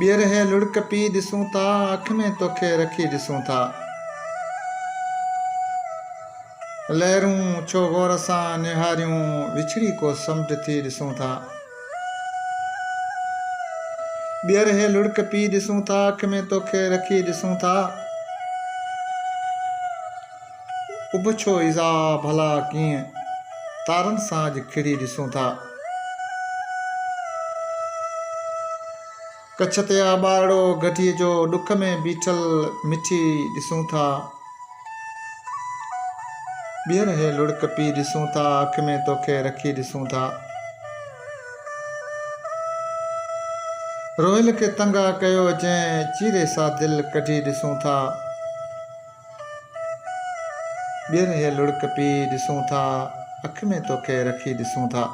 ॿीहर हे लुड़क पी ॾिसूं था अख में तोखे रखी ॾिसूं था लहरूं छो गौर सां निहारियूं विछड़ी को समुंड थी ॾिसूं था ॿीहर हे लुड़क पी ॾिसूं था अख में तोखे रखी ॾिसूं था उब छो इज़ा भला कीअं तारनि सां अॼु खिड़ी ॾिसूं था कच्छ ते आॿाड़ो गढीअ जो ॾुख में बीठल मिठी ॾिसूं था ॿीहर हे लुड़क पी ॾिसूं था अख में तोखे रखी ॾिसूं था रोहिल खे तंगा कयो जंहिं चीरे सां दिलि कढी ॾिसूं था ॿीहर हे लुड़क पी ॾिसूं था अख में तोखे रखी ॾिसूं था